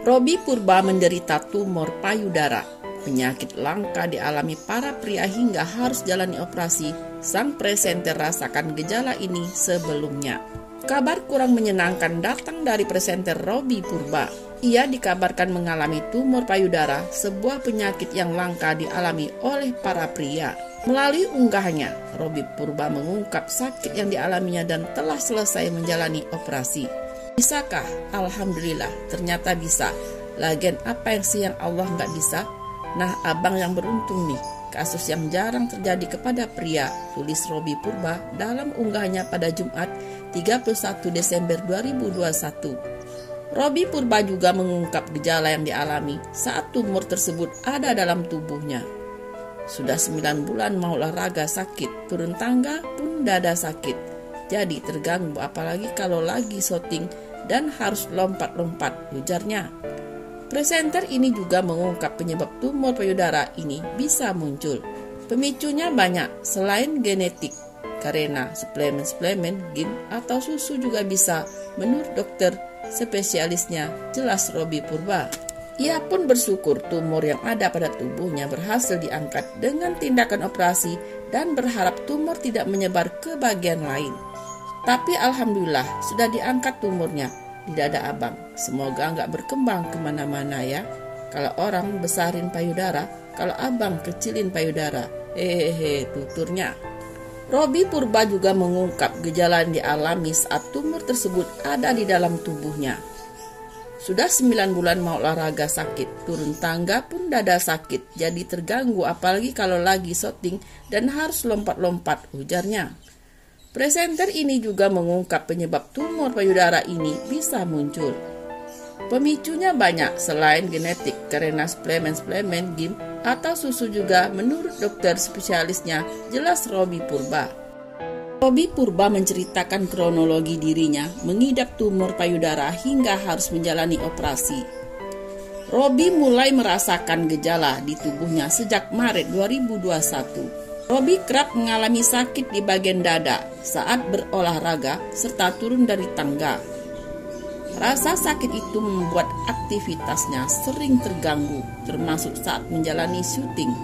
Robby Purba menderita tumor payudara. Penyakit langka dialami para pria hingga harus jalani operasi. Sang presenter rasakan gejala ini sebelumnya. Kabar kurang menyenangkan datang dari presenter Robby Purba. Ia dikabarkan mengalami tumor payudara, sebuah penyakit yang langka dialami oleh para pria. Melalui unggahannya, Robby Purba mengungkap sakit yang dialaminya dan telah selesai menjalani operasi. Bisakah? Alhamdulillah, ternyata bisa. Lagian apa yang siang Allah nggak bisa? Nah, abang yang beruntung nih. Kasus yang jarang terjadi kepada pria, tulis Robby Purba dalam unggahannya pada Jumat 31 Desember 2021. Robby Purba juga mengungkap gejala yang dialami saat tumor tersebut ada dalam tubuhnya. Sudah 9 bulan mau olahraga sakit, turun tangga pun dada sakit. Jadi terganggu apalagi kalau lagi syuting dan harus lompat-lompat, ujarnya. Presenter ini juga mengungkap penyebab tumor payudara ini bisa muncul. Pemicunya banyak selain genetik, karena suplemen gizi atau susu juga bisa, menurut dokter spesialisnya, jelas Robby Purba. Ia pun bersyukur tumor yang ada pada tubuhnya berhasil diangkat dengan tindakan operasi dan berharap tumor tidak menyebar ke bagian lain. Tapi alhamdulillah sudah diangkat tumornya di dada abang. Semoga nggak berkembang kemana-mana ya. Kalau orang besarin payudara, kalau abang kecilin payudara. Tuturnya. Robby Purba juga mengungkap gejala yang dialami saat tumor tersebut ada di dalam tubuhnya. Sudah 9 bulan mau olahraga sakit, turun tangga pun dada sakit, jadi terganggu apalagi kalau lagi syuting dan harus lompat-lompat, ujarnya. Presenter ini juga mengungkap penyebab tumor payudara ini bisa muncul. Pemicunya banyak selain genetik, karena suplemen gizi atau susu juga, menurut dokter spesialisnya, jelas Robby Purba. Robby Purba menceritakan kronologi dirinya mengidap tumor payudara hingga harus menjalani operasi. Robby mulai merasakan gejala di tubuhnya sejak Maret 2021. Robby kerap mengalami sakit di bagian dada saat berolahraga serta turun dari tangga. Rasa sakit itu membuat aktivitasnya sering terganggu, termasuk saat menjalani syuting.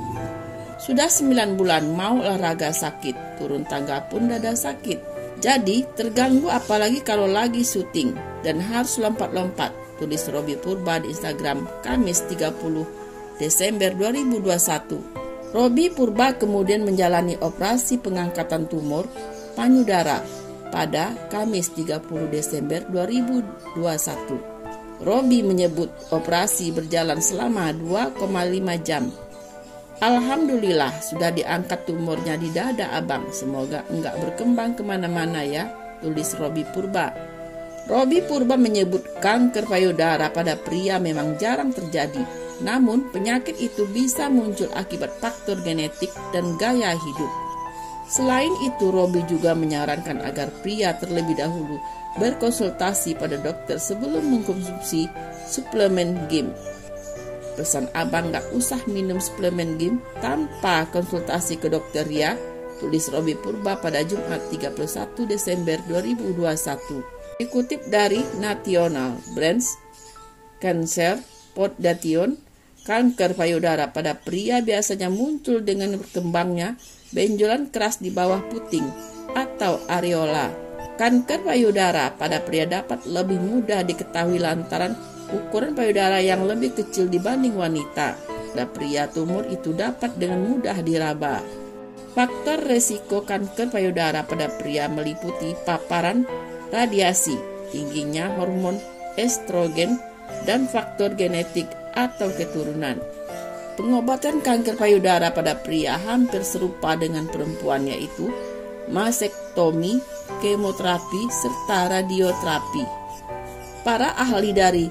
Sudah 9 bulan mau olahraga sakit, turun tangga pun dada sakit. Jadi terganggu apalagi kalau lagi syuting dan harus lompat-lompat, tulis Robby Purba di Instagram Kamis 30 Desember 2021. Robby Purba kemudian menjalani operasi pengangkatan tumor payudara pada Kamis 30 Desember 2021. Robby menyebut operasi berjalan selama 2,5 jam. Alhamdulillah sudah diangkat tumornya di dada abang. Semoga enggak berkembang kemana-mana ya, tulis Robby Purba. Robby Purba menyebut kanker payudara pada pria memang jarang terjadi. Namun penyakit itu bisa muncul akibat faktor genetik dan gaya hidup. Selain itu, Robby juga menyarankan agar pria terlebih dahulu berkonsultasi pada dokter sebelum mengkonsumsi suplemen gizi. Pesan abang gak usah minum suplemen gizi tanpa konsultasi ke dokter ya, tulis Robby Purba pada Jumat 31 Desember 2021. Dikutip dari National Breast Cancer Foundation, kanker payudara pada pria biasanya muncul dengan berkembangnya benjolan keras di bawah puting atau areola. Kanker payudara pada pria dapat lebih mudah diketahui lantaran ukuran payudara yang lebih kecil dibanding wanita. Pada pria, tumor itu dapat dengan mudah diraba. Faktor resiko kanker payudara pada pria meliputi paparan radiasi, tingginya hormon estrogen, dan faktor genetik atau keturunan. Pengobatan kanker payudara pada pria hampir serupa dengan perempuan, yaitu masektomi, kemoterapi, serta radioterapi. Para ahli dari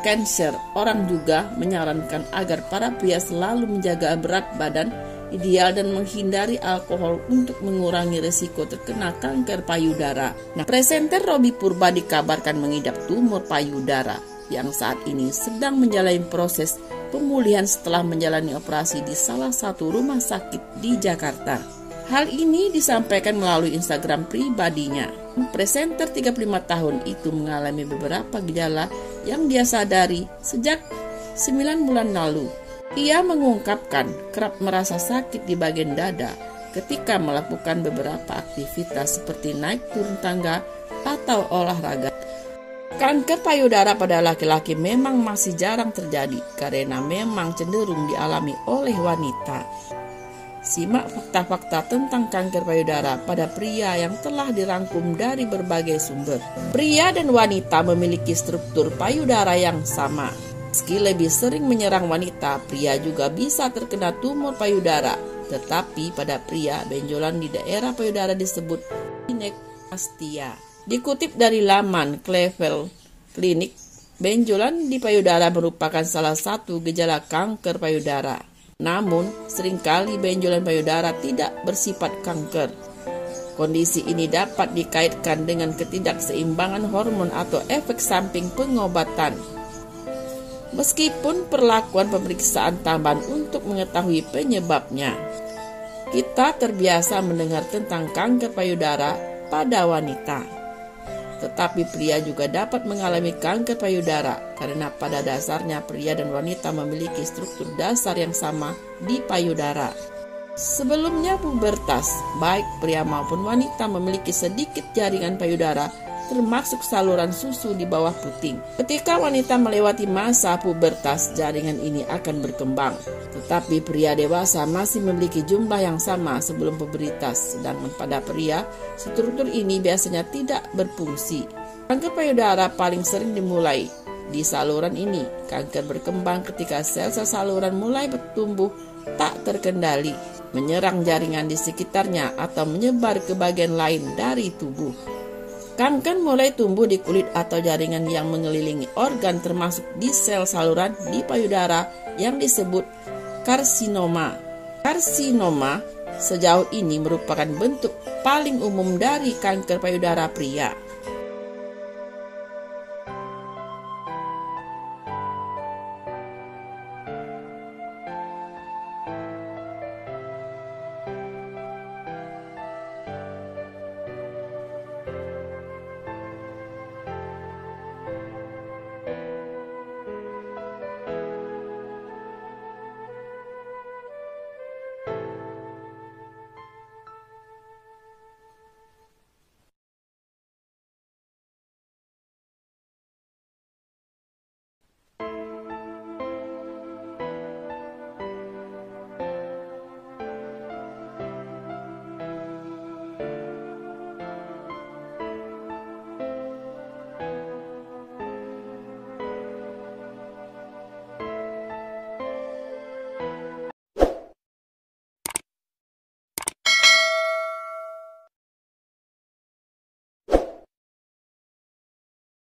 kanker orang juga menyarankan agar para pria selalu menjaga berat badan ideal dan menghindari alkohol untuk mengurangi risiko terkena kanker payudara. Nah, presenter Robby Purba dikabarkan mengidap tumor payudara yang saat ini sedang menjalani proses pemulihan setelah menjalani operasi di salah satu rumah sakit di Jakarta. Hal ini disampaikan melalui Instagram pribadinya. Presenter 35 tahun itu mengalami beberapa gejala yang dia sadari sejak 9 bulan lalu. Ia mengungkapkan kerap merasa sakit di bagian dada ketika melakukan beberapa aktivitas seperti naik turun tangga atau olahraga. Kanker payudara pada laki-laki memang masih jarang terjadi karena memang cenderung dialami oleh wanita. Simak fakta-fakta tentang kanker payudara pada pria yang telah dirangkum dari berbagai sumber. Pria dan wanita memiliki struktur payudara yang sama. Meski lebih sering menyerang wanita, pria juga bisa terkena tumor payudara. Tetapi pada pria, benjolan di daerah payudara disebut ginekmastia. Dikutip dari laman Cleveland Clinic, benjolan di payudara merupakan salah satu gejala kanker payudara. Namun, seringkali benjolan payudara tidak bersifat kanker. Kondisi ini dapat dikaitkan dengan ketidakseimbangan hormon atau efek samping pengobatan. Meskipun perlakuan pemeriksaan tambahan untuk mengetahui penyebabnya, kita terbiasa mendengar tentang kanker payudara pada wanita. Tetapi pria juga dapat mengalami kanker payudara karena pada dasarnya pria dan wanita memiliki struktur dasar yang sama di payudara. Sebelumnya pubertas, baik pria maupun wanita memiliki sedikit jaringan payudara termasuk saluran susu di bawah puting. Ketika wanita melewati masa pubertas, jaringan ini akan berkembang. Tetapi pria dewasa masih memiliki jumlah yang sama sebelum pubertas, sedangkan pada pria, struktur ini biasanya tidak berfungsi. Kanker payudara paling sering dimulai di saluran ini. Kanker berkembang ketika sel-sel saluran mulai bertumbuh tak terkendali, menyerang jaringan di sekitarnya atau menyebar ke bagian lain dari tubuh. Kanker mulai tumbuh di kulit atau jaringan yang mengelilingi organ termasuk di sel saluran di payudara yang disebut karsinoma. Karsinoma sejauh ini merupakan bentuk paling umum dari kanker payudara pria.